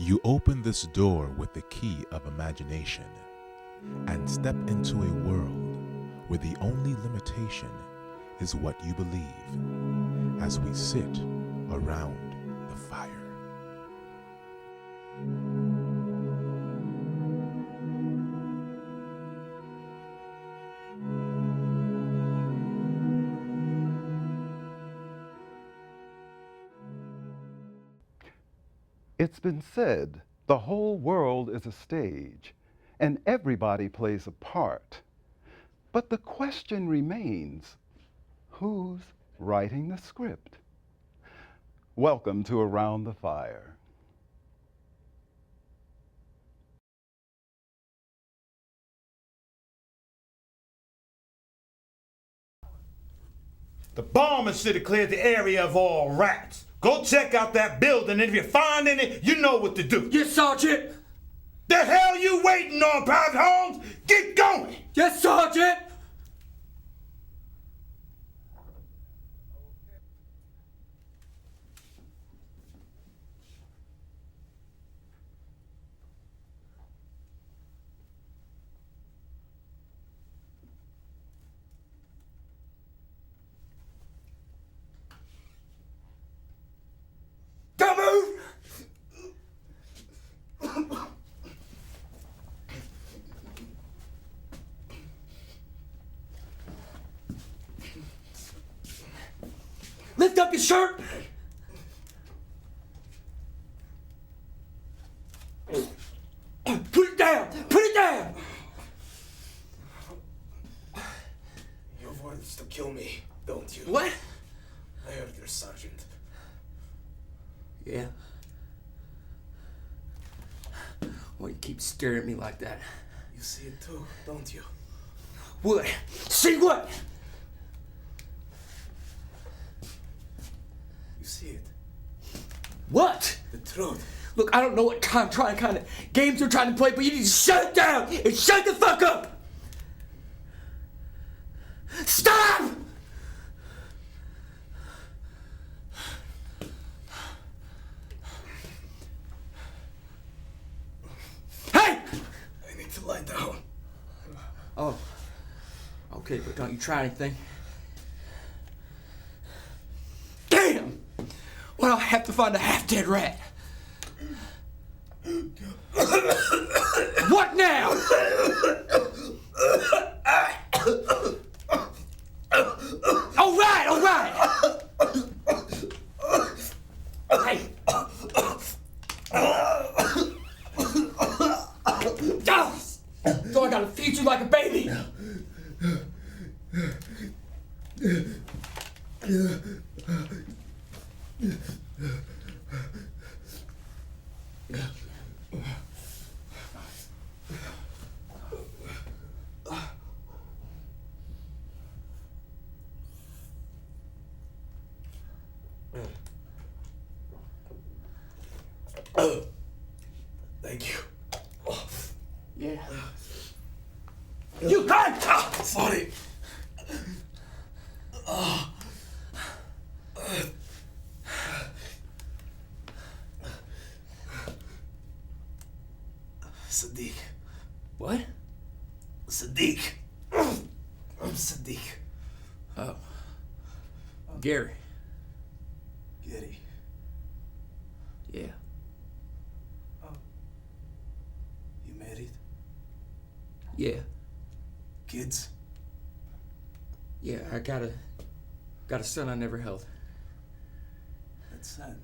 You open this door with the key of imagination and step into a world where the only limitation is what you believe as we sit around the fire. It's been said the whole world is a stage and everybody plays a part. But the question remains, who's writing the script? Welcome to Around the Fire. The bomber should have cleared the area of all rats. Go check out that building, and if you find any, you know what to do. Yes, Sergeant! The hell you waiting on, Private Holmes? Get going! Yes, Sergeant! Don't move! Lift up your shirt! Put it down! Put it down! You have orders to kill me, don't you? What? I heard your sergeant. Yeah. Why you keep staring at me like that? You see it too, don't you? What? See what? You see it. What? The truth. Look, I don't know what kind of games you're trying to play, but you need to shut it down and shut the fuck up! Stop! Hey! I need to lie down. Oh. Okay, but don't you try anything. Damn! Why do I have to find a half-dead rat? What now? All right. Hey. So I gotta feed you like a baby. Thank you. Yeah. You can't! Sorry. Sadiq. What? Sadiq. I'm Sadiq. Oh. Gary. Gary. Yeah. You married? Yeah. Kids? Yeah, I got a son I never held. That's sad.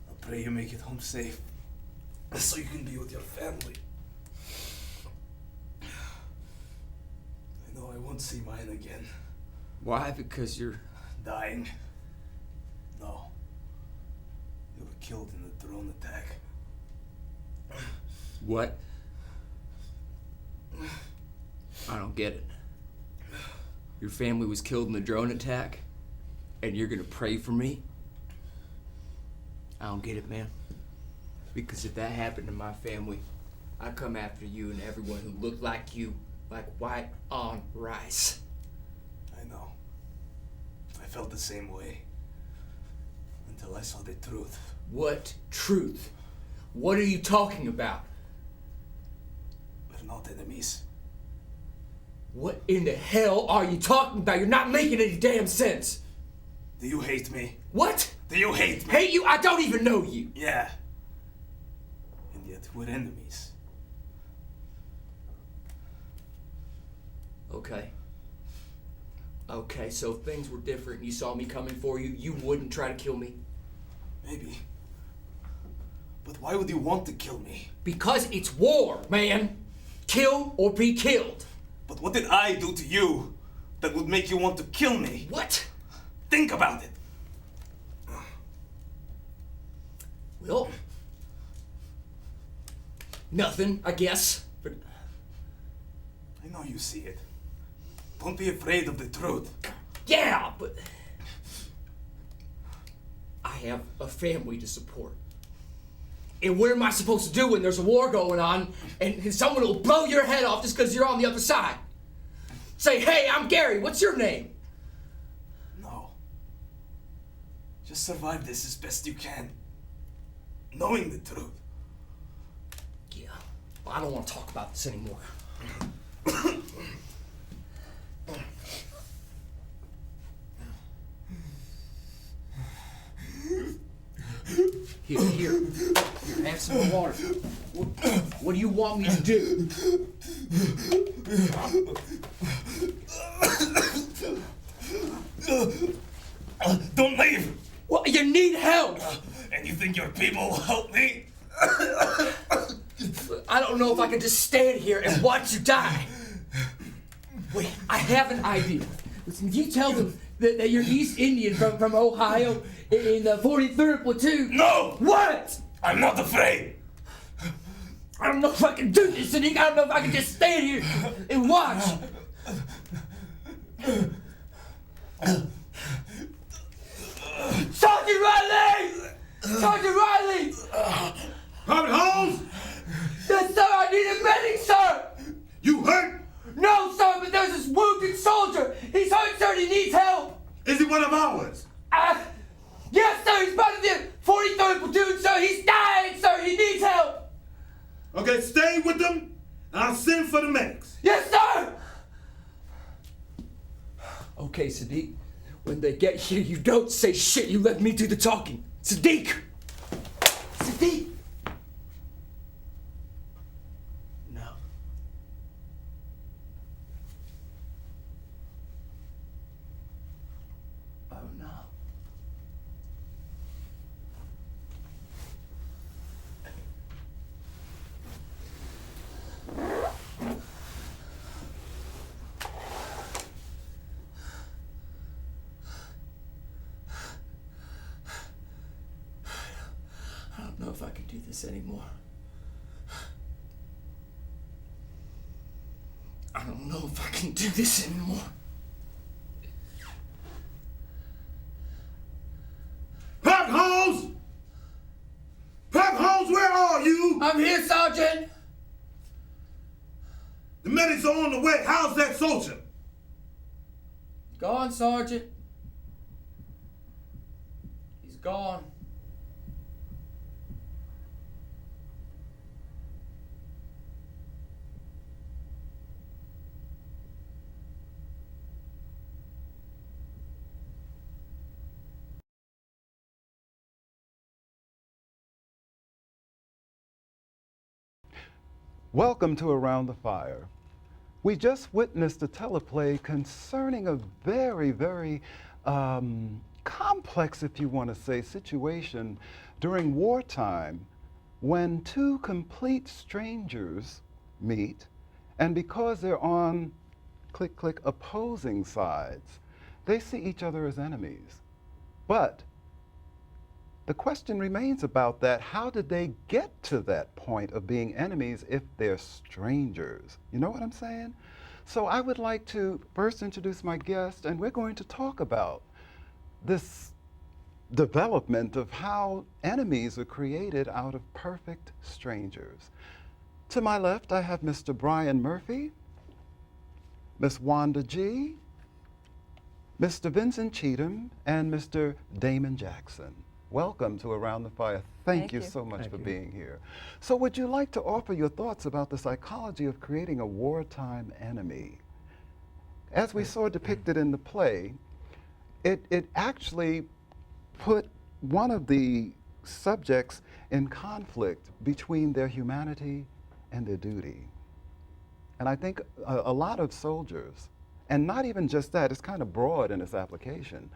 I pray you make it home safe, so you can be with your family. I know I won't see mine again. Why? Because you're... Dying? No. You were killed in the drone attack. What? I don't get it. Your family was killed in the drone attack, and you're gonna pray for me? I don't get it, man. Because if that happened to my family, I'd come after you and everyone who looked like you, like white on rice. I know. I felt the same way. Until I saw the truth. What truth? What are you talking about? We're not enemies. What in the hell are you talking about? You're not making any damn sense. Do you hate me? What? Do you hate me? Hate you? I don't even know you. Yeah. And yet we're enemies. Okay. Okay, so if things were different and you saw me coming for you, you wouldn't try to kill me? Maybe. But why would you want to kill me? Because it's war, man. Kill or be killed. But what did I do to you that would make you want to kill me? What? Think about it. Well, nothing, I guess. But I know you see it. Don't be afraid of the truth. yeah, but I have a family to support. And what am I supposed to do when there's a war going on and someone will blow your head off just because you're on the other side? Say, hey, I'm Gary, what's your name? No. Just survive this as best you can. Knowing the truth. Yeah, well, I don't want to talk about this anymore. Here, have some more water. What do you want me to do? Don't leave! Well, you need help! And you think your people will help me? I don't know if I can just stand here and watch you die. Wait, I have an idea. Listen, if you tell them that you're East Indian from Ohio in the 43rd Platoon... No! What? I'm not afraid! I don't know if I can do this, Sadiq. I don't know if I can just stand here and watch. Sergeant Riley! Sergeant Riley! Private Holmes! Yes, sir, I need a medic, sir! You hurt? No, sir, but there's this wounded soldier. He's hurt, sir, and he needs help. Is he one of ours? Yes, sir, he's part of the 43rd Platoon, sir. He's dying, sir. He needs help. Okay, stay with them, and I'll send for the medics. Yes, sir! Okay, Sadiq. When they get here, you don't say shit. You let me do the talking. Sadiq! Sadiq! No. Oh, no. I don't know if I can do this anymore. I don't know if I can do this anymore. Private Holmes! Private Holmes, where are you? I'm here, Sergeant! The medics are on the way. How's that soldier? Gone, Sergeant. He's gone. Welcome to Around the Fire. We just witnessed a teleplay concerning a very, very complex, if you want to say, situation during wartime when two complete strangers meet, and because they're on, click, click, opposing sides, they see each other as enemies. But the question remains about that. How did they get to that point of being enemies if they're strangers? You know what I'm saying? So I would like to first introduce my guest, and we're going to talk about this development of how enemies are created out of perfect strangers. To my left, I have Mr. Brian Murphy, Miss Wanda G., Mr. Vincent Cheatham, and Mr. Damon Jackson. welcome to Around the Fire. Thank you so much for being here. So would you like to offer your thoughts about the psychology of creating a wartime enemy? As we saw depicted in the play, it actually put one of the subjects in conflict between their humanity and their duty. And I think a lot of soldiers, and not even just that, it's kind of broad in its application,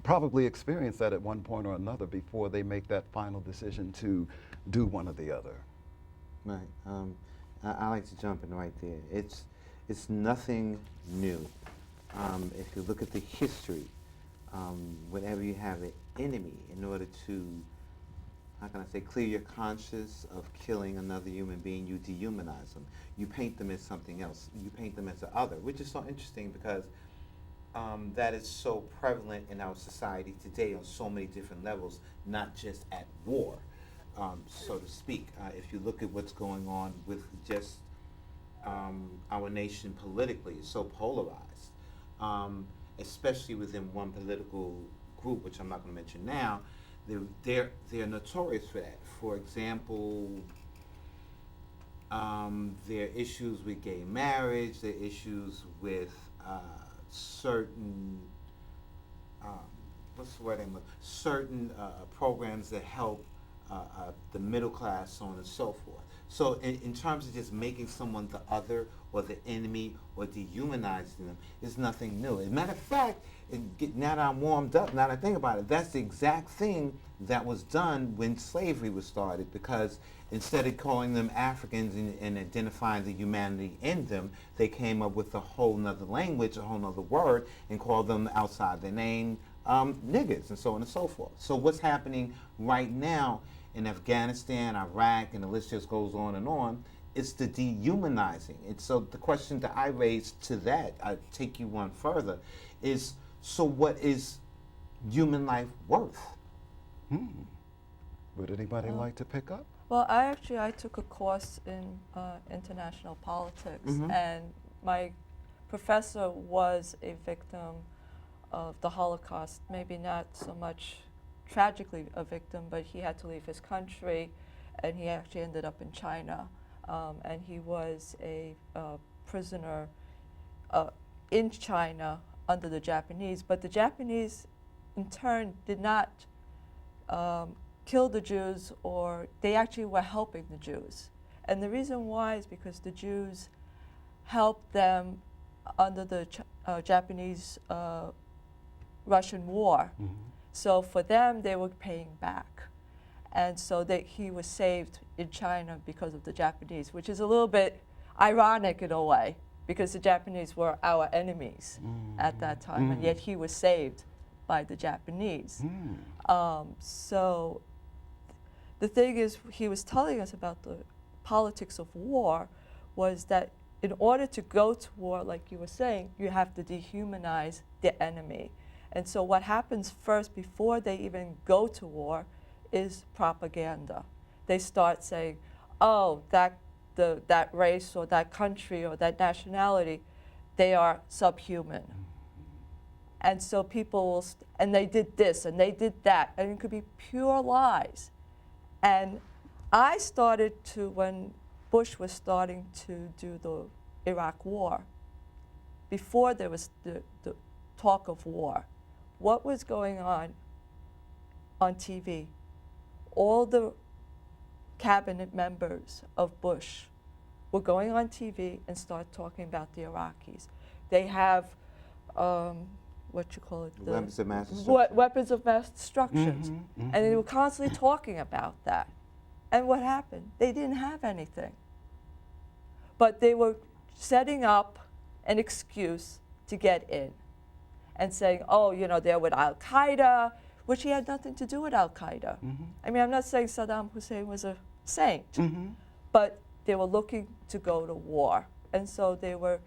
probably experience that at one point or another before they make that final decision to do one or the other. Right. I like to jump in right there. It's nothing new. If you look at the history, whenever you have an enemy, in order to, how can I say, clear your conscience of killing another human being, you dehumanize them. You paint them as something else. You paint them as the other, which is so interesting because that is so prevalent in our society today on so many different levels, not just at war, so to speak. If you look at what's going on with just our nation politically, it's so polarized, especially within one political group, which I'm not going to mention now. They're notorious for that. For example, there are issues with gay marriage, there are issues with certain what's the word certain programs that help the middle class, so on and so forth. So in terms of just making someone the other or the enemy or dehumanizing them is nothing new. As a matter of fact, now that I'm warmed up, now that I think about it, that's the exact thing that was done when slavery was started, because instead of calling them Africans and identifying the humanity in them, they came up with a whole nother language, a whole nother word, and called them outside their name niggers, and so on and so forth. So what's happening right now in Afghanistan, Iraq, and the list just goes on, it's the dehumanizing. And so the question that I raised to that, I take you one further, is so what is human life worth? Would anybody like to pick up? Well, I took a course in international politics, and my professor was a victim of the Holocaust, maybe not so much tragically a victim, but he had to leave his country, and he actually ended up in China, and he was a prisoner in China under the Japanese, but the Japanese in turn did not kill the Jews, or they actually were helping the Jews. And the reason why is because the Jews helped them under the Japanese Russian war. So for them, they were paying back. And so he was saved in China because of the Japanese, which is a little bit ironic in a way, because the Japanese were our enemies at that time, and yet he was saved by the Japanese. So the thing is, he was telling us about the politics of war, was that in order to go to war, like you were saying, you have to dehumanize the enemy. And so what happens first, before they even go to war, is propaganda. They start saying, oh, that race or that country or that nationality, they are subhuman. And so people will, and they did this and they did that, and it could be pure lies. And I started to, when Bush was starting to do the Iraq war, before there was the talk of war, what was going on TV? All the cabinet members of Bush were going on TV and start talking about the Iraqis. They have, what you call it? Weapons of mass destruction. Weapons of mass destruction. And they were constantly talking about that. And what happened? They didn't have anything. But they were setting up an excuse to get in and saying, oh, you know, they're with Al-Qaeda, which he had nothing to do with Al-Qaeda. I mean, I'm not saying Saddam Hussein was a saint, but they were looking to go to war. And so they were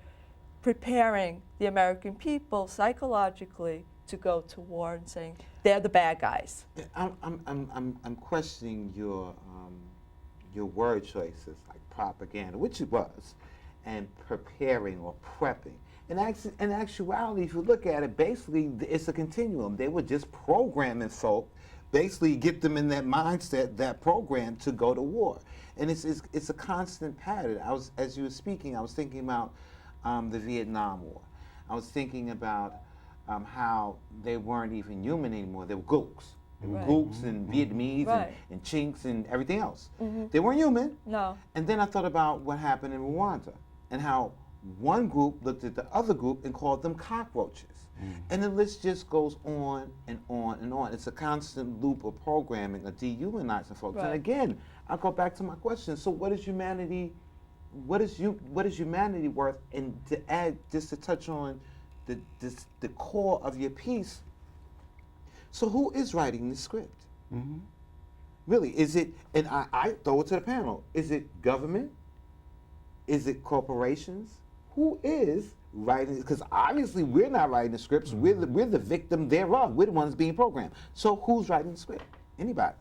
preparing the American people psychologically to go to war and saying, they're the bad guys. I'm questioning your word choices, like propaganda, which it was, and preparing or prepping. In actuality, if you look at it, basically it's a continuum. They were just programming folk, basically get them in that mindset, that program to go to war. And it's a constant pattern. As you were speaking, I was thinking about the Vietnam War. I was thinking about how they weren't even human anymore. They were gooks. They were Right. gooks and Vietnamese Right. and Chinks and everything else. They weren't human. No. And then I thought about what happened in Rwanda and how one group looked at the other group and called them cockroaches. And the list just goes on and on and on. It's a constant loop of programming, of dehumanizing folks. Right. And again, I go back to my question. So what is humanity? What is humanity worth? And to add, just to touch on the core of your piece. So who is writing the script? Really, is it? And I throw it to the panel. Is it government? Is it corporations? Who is writing? Because obviously we're not writing the scripts. We're the victim thereof. We're the ones being programmed. So who's writing the script? Anybody?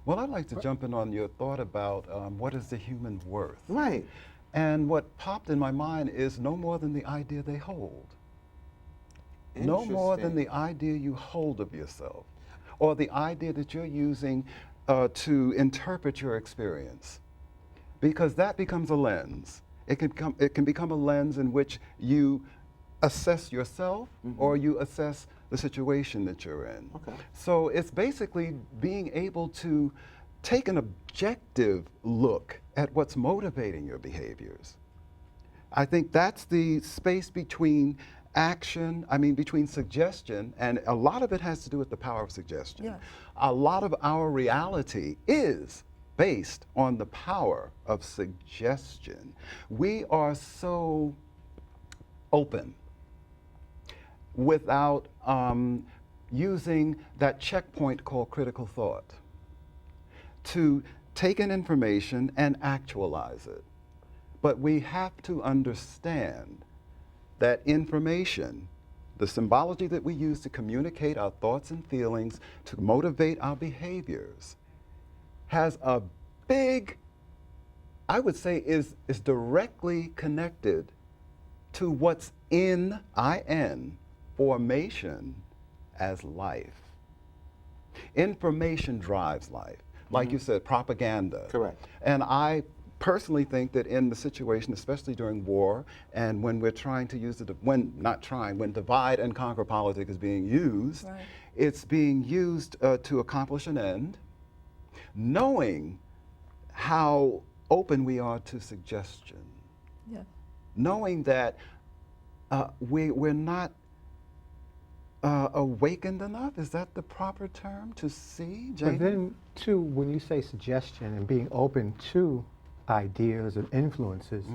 Well, I'd like to jump in on your thought about what is the human worth. Right. And what popped in my mind is no more than the idea they hold. No more than the idea you hold of yourself, or the idea that you're using to interpret your experience. Because that becomes a lens. It can become a lens in which you assess yourself or you assess the situation that you're in. Okay. So it's basically being able to take an objective look at what's motivating your behaviors. I think that's the space between between suggestion, and a lot of it has to do with the power of suggestion. Yes. A lot of our reality is based on the power of suggestion. We are so open without using that checkpoint called critical thought to take in information and actualize it. But we have to understand that information, the symbology that we use to communicate our thoughts and feelings, to motivate our behaviors, has a big, I would say, is directly connected to what's in formation as life. Information drives life. Like you said, propaganda. Correct. And I personally think that in the situation, especially during war, and when we're trying to use when divide and conquer politics is being used, Right. it's being used to accomplish an end, knowing how open we are to suggestion, Yeah. knowing that we're not awakened enough. Is that the proper term to see, Jamie? But then, too, when you say suggestion and being open to ideas and influences,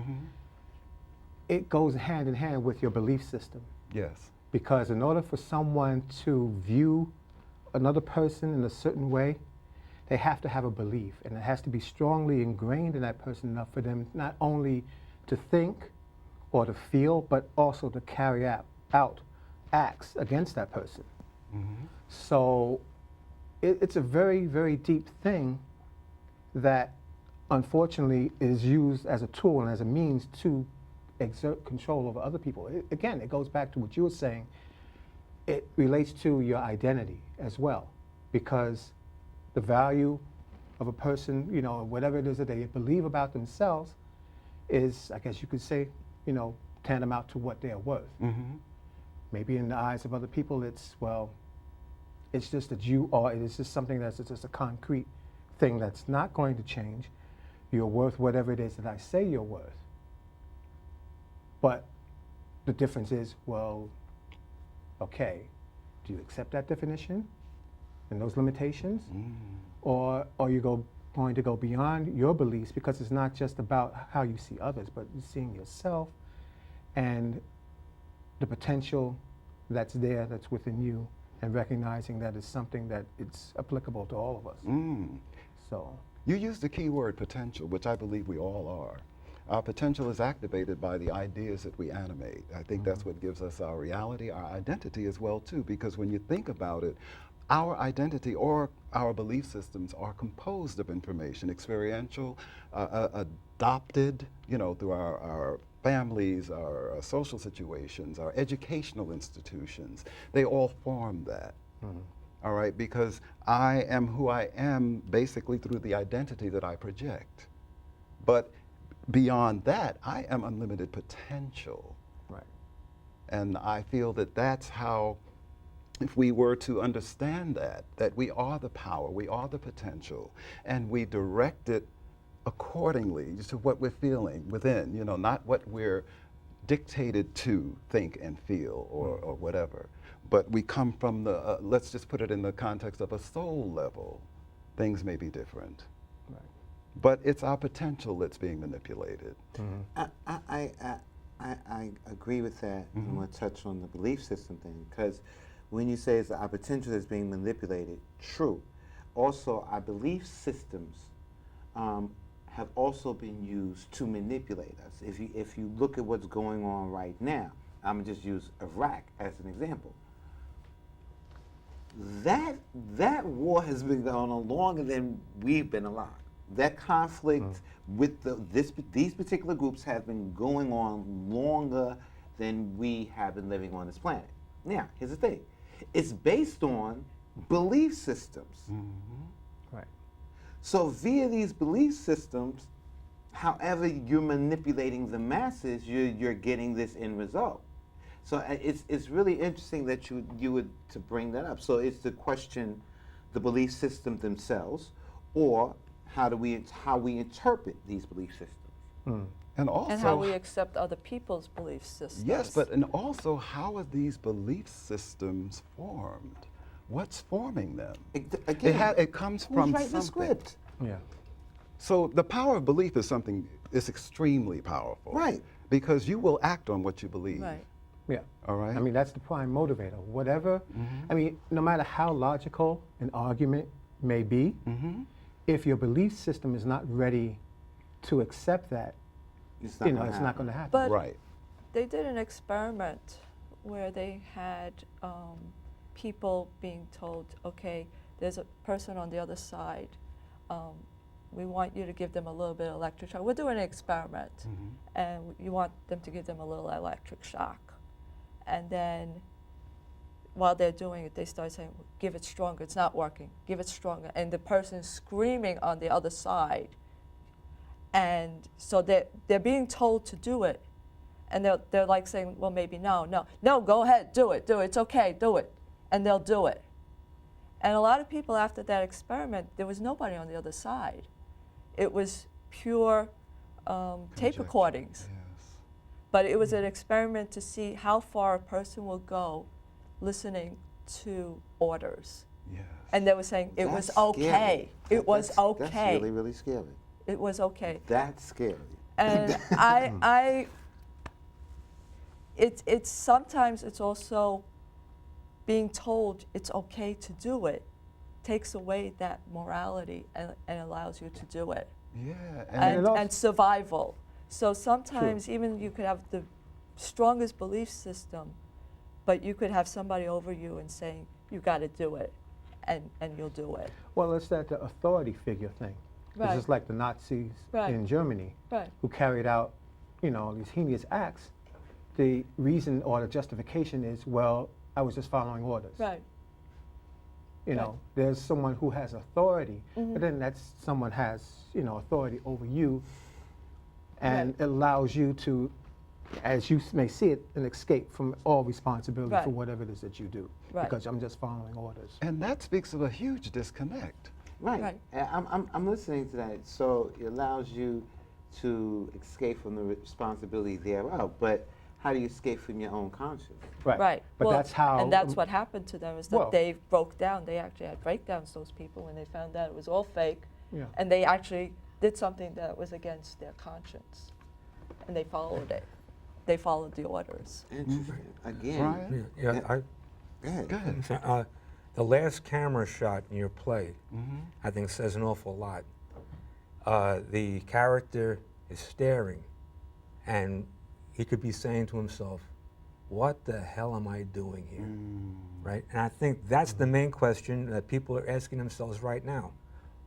it goes hand in hand with your belief system. Yes. Because in order for someone to view another person in a certain way, they have to have a belief, and it has to be strongly ingrained in that person enough for them not only to think or to feel, but also to carry out acts against that person. So it's a very, very deep thing that unfortunately is used as a tool and as a means to exert control over other people. Again, it goes back to what you were saying. It relates to your identity as well, because the value of a person, whatever it is that they believe about themselves is, I guess you could say, tantamount to what they're worth. Maybe in the eyes of other people, it's just that you are, it's just something that's just a concrete thing that's not going to change. You're worth whatever it is that I say you're worth. But the difference is, okay, do you accept that definition and those limitations? Or are you going to go beyond your beliefs, because it's not just about how you see others, but you're seeing yourself and the potential that's there, that's within you, and recognizing that it's something that it's applicable to all of us. So You used the key word potential, which I believe we all are. Our potential is activated by the ideas that we animate. I think that's what gives us our reality, our identity as well too, because when you think about it, our identity or our belief systems are composed of information, experiential, adopted, through our families, our social situations, our educational institutions, they all form that. All right, because I am who I am basically through the identity that I project. But beyond that, I am unlimited potential. Right. And I feel that that's how, if we were to understand that we are the power, we are the potential, and we direct it accordingly to what we're feeling within, you know, not what we're dictated to think and feel or whatever. But we come from the, let's just put it in the context of a soul level. Things may be different. Right. But it's our potential that's being manipulated. I agree with that. I'm going to touch on the belief system thing, because when you say it's our potential that's being manipulated, true. Also, our belief systems have also been used to manipulate us. If you look at what's going on right now, I'm going to just use Iraq as an example. That war has been going on longer than we've been alive. That conflict with these particular groups have been going on longer than we have been living on this planet. Now, here's the thing. It's based on belief systems. Right. So via these belief systems, however you're manipulating the masses, you're getting this end result. So it's really interesting that you would to bring that up. So it's to question the belief system themselves, or how we interpret these belief systems. And also, And how we accept other people's belief systems. yes, and also how are these belief systems formed? What's forming them? Again, It comes who's from writing the something. script? Yeah. So the power of belief is something, it's extremely powerful. Right. Because you will act on what you believe. Right. Yeah. All right. I mean, that's the prime motivator. Whatever, I mean, no matter how logical an argument may be, if your belief system is not ready to accept that, It's you know, it's not going to happen. But Right. they did an experiment where they had people being told, okay, there's a person on the other side. We want you to give them a little bit of electric shock. We're doing an experiment, and you want them to give them a little electric shock. And then while they're doing it, they start saying, give it stronger, it's not working, give it stronger. And the person's screaming on the other side. And so they're being told to do it. And they're like saying, well, maybe no, go ahead, do it, it's okay, do it. And they'll do it. And a lot of people after that experiment, there was nobody on the other side. It was pure tape recordings. Yes. But it was an experiment to see how far a person will go listening to orders. Yes. And they were saying it was That's okay. scary. It was okay. That's really, really scary. It was okay. That's scary. And it's sometimes it's also being told it's okay to do it takes away that morality and allows you to do it. Yeah. And survival. So sometimes even you could have the strongest belief system, but you could have somebody over you and saying, you got to do it, and you'll do it. Well, it's that the authority figure thing. Right. It's just like the Nazis in Germany, Right. who carried out, you know, these heinous acts. The reason or the justification is, well, I was just following orders. Right. You know, there's someone who has authority, but then that's someone has, you know, authority over you, and it allows you to, as you may see it, an escape from all responsibility for whatever it is that you do, because I'm just following orders. And that speaks of a huge disconnect. Right. And I'm listening to that. So it allows you to escape from the responsibility thereof. But how do you escape from your own conscience? Right. But well, that's how. And that's what happened to them is that they broke down. They actually had breakdowns, those people, when they found out it was all fake. Yeah. And they actually did something that was against their conscience. And they followed it. They followed the orders. Interesting. Again. Brian? Go ahead. Go ahead. The last camera shot in your play, I think, says an awful lot. The character is staring, and he could be saying to himself, what the hell am I doing here? Right? And I think that's the main question that people are asking themselves right now.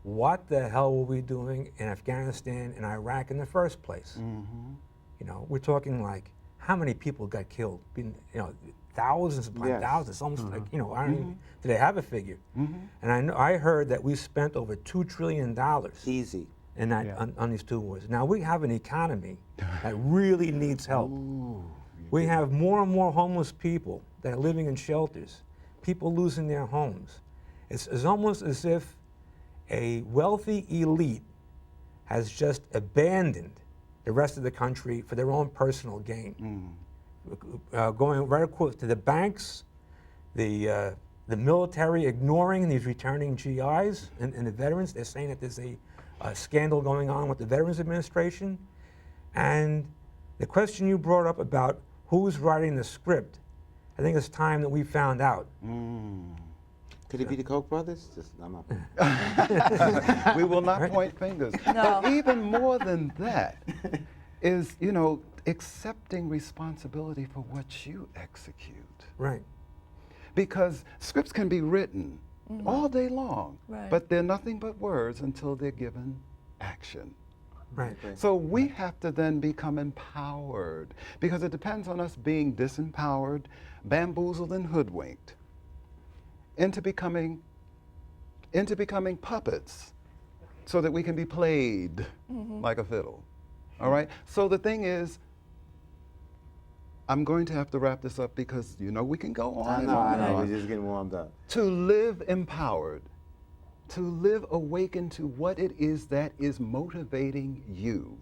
What the hell were we doing in Afghanistan and Iraq in the first place? You know, we're talking like how many people got killed? Thousands upon Yes. thousands. Almost like, I don't even, do they have a figure? And I heard that we spent over $2 trillion Easy. in that on these 2 wars. Now we have an economy that really needs help. We have more and more homeless people that are living in shelters, people losing their homes. It's almost as if a wealthy elite has just abandoned the rest of the country for their own personal gain. Going right to the banks, the military ignoring these returning GIs and the veterans. They're saying that there's a scandal going on with the Veterans Administration. And the question you brought up about who's writing the script, I think it's time that we found out. Could it be the Koch brothers? I'm not. We will not point fingers. But even more than that is, accepting responsibility for what you execute. Right. Because scripts can be written all day long, but they're nothing but words until they're given action. Right. So we have to then become empowered, because it depends on us being disempowered, bamboozled, and hoodwinked into becoming puppets so that we can be played like a fiddle. All right? So the thing is, I'm going to have to wrap this up because we can go on and on. I know. We're just getting warmed up. To live empowered, to live awakened to what it is that is motivating you,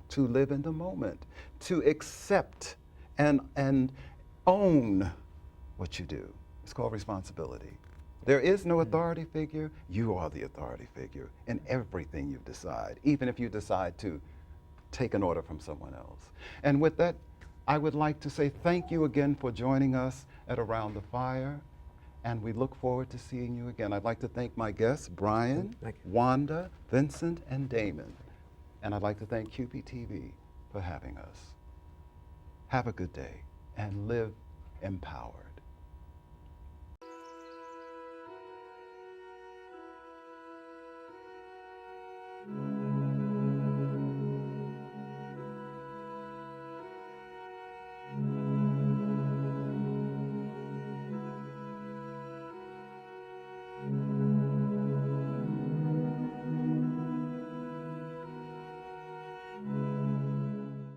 to live in the moment, to accept and own what you do. It's called responsibility. There is no authority figure. You are the authority figure in everything you decide, even if you decide to take an order from someone else. And with that, I would like to say thank you again for joining us at Around the Fire, and we look forward to seeing you again. I'd like to thank my guests, Brian, Wanda, Vincent, and Damon. And I'd like to thank QPTV for having us. Have a good day and live empowered.